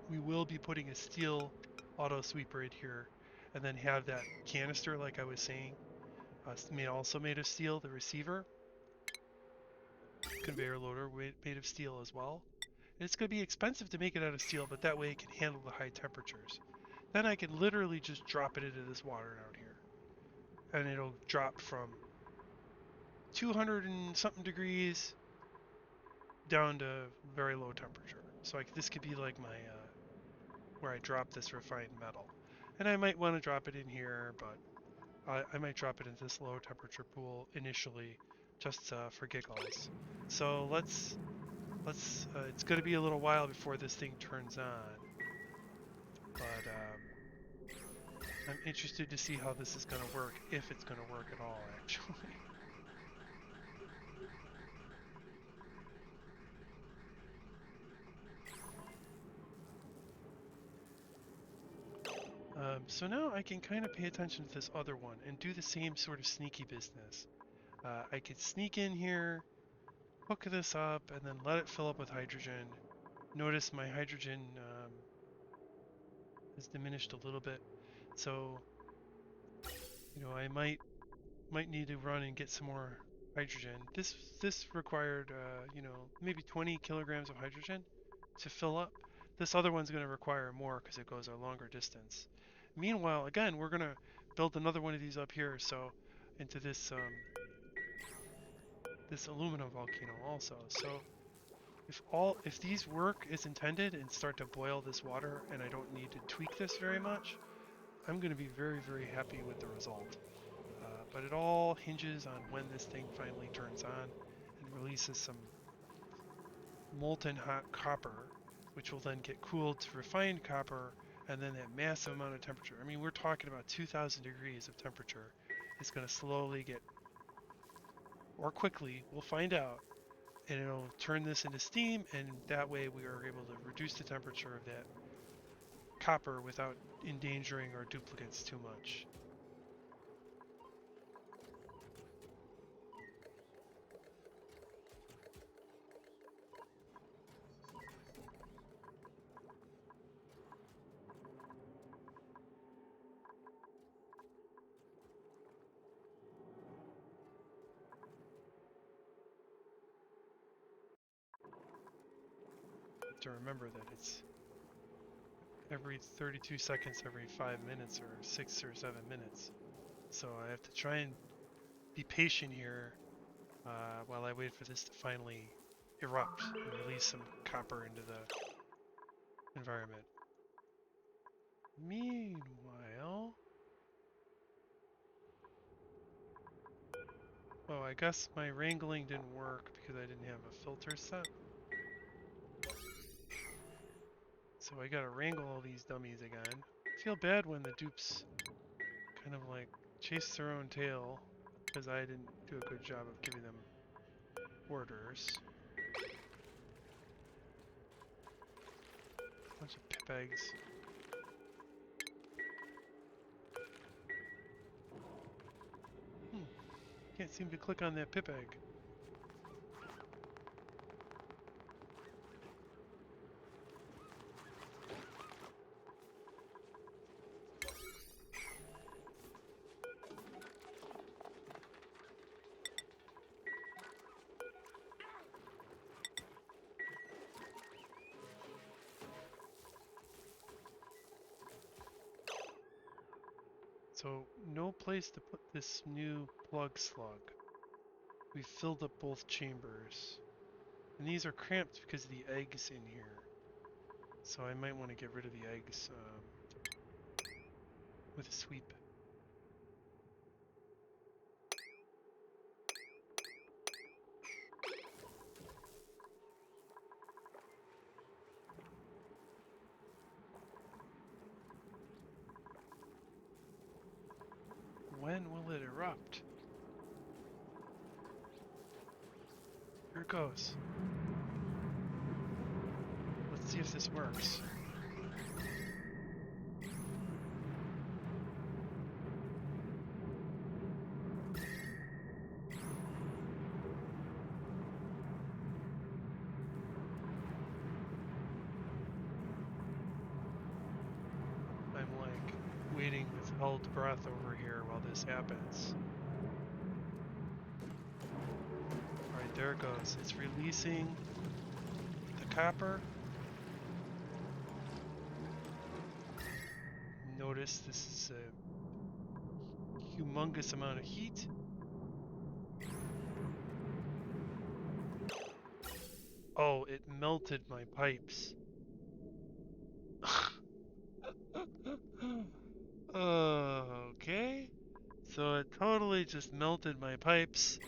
we will be putting a steel auto sweeper in here and then have that canister, like I was saying, also made of steel, the receiver. Conveyor loader made of steel as well. And it's going to be expensive to make it out of steel, but that way it can handle the high temperatures. Then I can literally just drop it into this water out here. And it'll drop from 200 and something degrees down to very low temperature. So this could be like my, where I drop this refined metal. And I might want to drop it in here, but I might drop it into this low temperature pool initially, just for giggles. So let's it's going to be a little while before this thing turns on, but I'm interested to see how this is going to work, if it's going to work at all, actually. So now I can kind of pay attention to this other one and do the same sort of sneaky business. I could sneak in here, hook this up, and then let it fill up with hydrogen. Notice my hydrogen has diminished a little bit, so I might need to run and get some more hydrogen. This required maybe 20 kilograms of hydrogen to fill up. This other one's going to require more because it goes a longer distance. Meanwhile, again, we're going to build another one of these up here, so into this this aluminum volcano also. So if these work as intended and start to boil this water and I don't need to tweak this very much, I'm going to be very, very happy with the result. But it all hinges on when this thing finally turns on and releases some molten hot copper, which will then get cooled to refined copper, and then that massive amount of temperature. I mean, we're talking about 2,000 degrees of temperature. It's going to slowly get, or quickly, we'll find out, and it'll turn this into steam, and that way we are able to reduce the temperature of that copper without endangering our duplicates too much. To remember that it's every 32 seconds, every 5 minutes, or 6 or 7 minutes. So I have to try and be patient here while I wait for this to finally erupt and release some copper into the environment. Meanwhile... Oh, I guess my wrangling didn't work because I didn't have a filter set. So I gotta wrangle all these dummies again. I feel bad when the dupes kind of like chase their own tail because I didn't do a good job of giving them orders. Bunch of pip eggs. Can't seem to click on that pip egg. So, no place to put this new plug slug. We've filled up both chambers. And these are cramped because of the eggs in here. So I might want to get rid of the eggs with a sweep. When will it erupt? Here it goes. Let's see if this works. I'm like waiting with held breath over here while this happens. Alright, there it goes. It's releasing the copper. Notice this is a humongous amount of heat. Oh, it melted my pipes. Okay. So it totally just melted my pipes.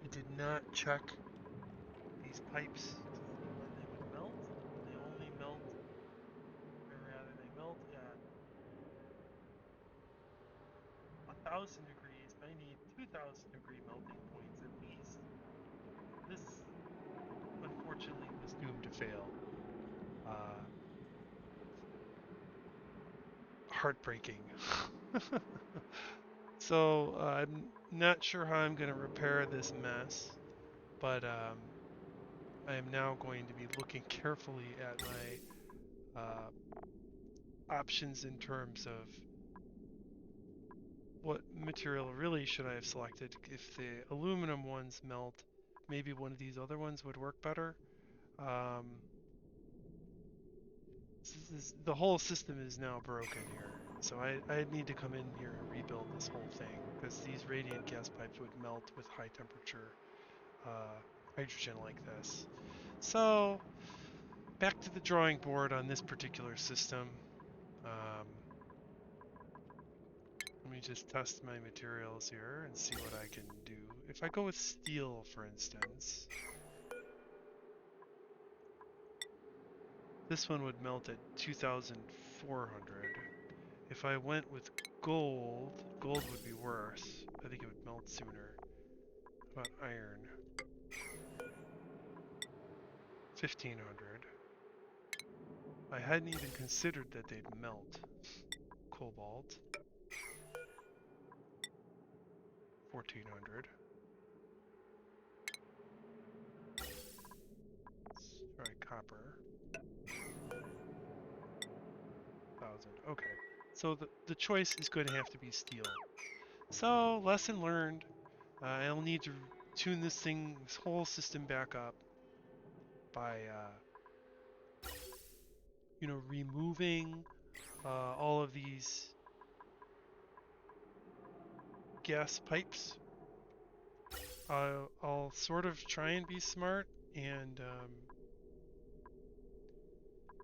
It did not check these pipes to see when they would melt. They only melt, or rather they melt at 1,000 degrees. I need 2,000-degree melting points at least. This, unfortunately, was doomed to fail. Heartbreaking. So I'm not sure how I'm going to repair this mess, but I am now going to be looking carefully at my options in terms of what material really should I have selected. If the aluminum ones melt, maybe one of these other ones would work better. The whole system is now broken here. So I need to come in here and rebuild this whole thing because these radiant gas pipes would melt with high temperature hydrogen like this. So back to the drawing board on this particular system. Let me just test my materials here and see what I can do. If I go with steel, for instance, this one would melt at 2,400. If I went with gold, gold would be worse. I think it would melt sooner. How about iron? 1,500. I hadn't even considered that they'd melt. Cobalt. 1,400. Let's try copper. 1,000. Okay. So the choice is going to have to be steel. So, lesson learned. I'll need to tune this whole system back up by, removing all of these gas pipes. I'll sort of try and be smart and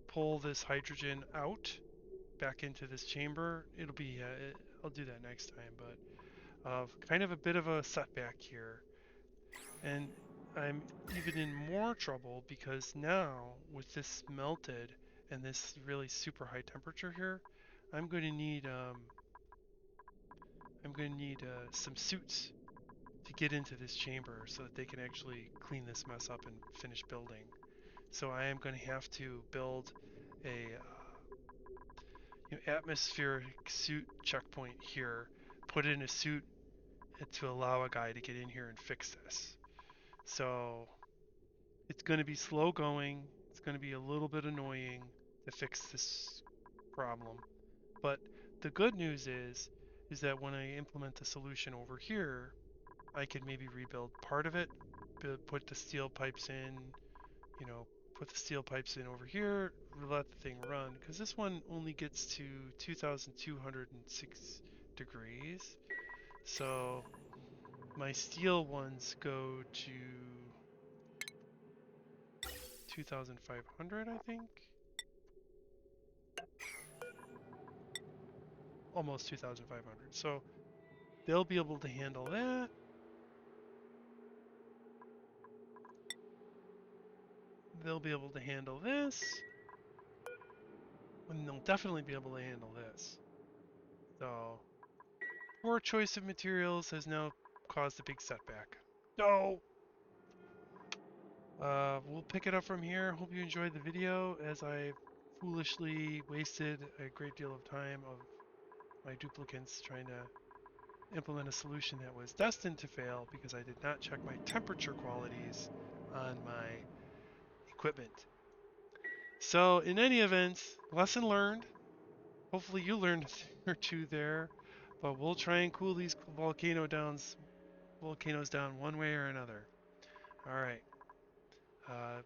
pull this hydrogen out back into this chamber. I'll do that next time, but kind of a bit of a setback here. And I'm even in more trouble because now with this melted and this really super high temperature here, I'm going to need some suits to get into this chamber so that they can actually clean this mess up and finish building. So I am going to have to build a atmospheric suit checkpoint here, put in a suit to allow a guy to get in here and fix this. So it's going to be slow going. It's going to be a little bit annoying to fix this problem. But the good news is is that when I implement the solution over here, I could maybe rebuild part of it, put the steel pipes in, you know, put the steel pipes in over here, let the thing run, because this one only gets to 2,206 degrees. So my steel ones go to 2,500, I think. Almost 2,500. So they'll be able to handle that. They'll be able to handle this. And they'll definitely be able to handle this. So, poor choice of materials has now caused a big setback. No! We'll pick it up from here. Hope you enjoyed the video, as I foolishly wasted a great deal of time of my duplicants trying to implement a solution that was destined to fail because I did not check my temperature qualities on my equipment. So, in any event, lesson learned. Hopefully you learned a thing or two there, but we'll try and cool these volcanoes down one way or another. All right.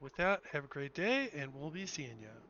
With that, have a great day, and we'll be seeing you.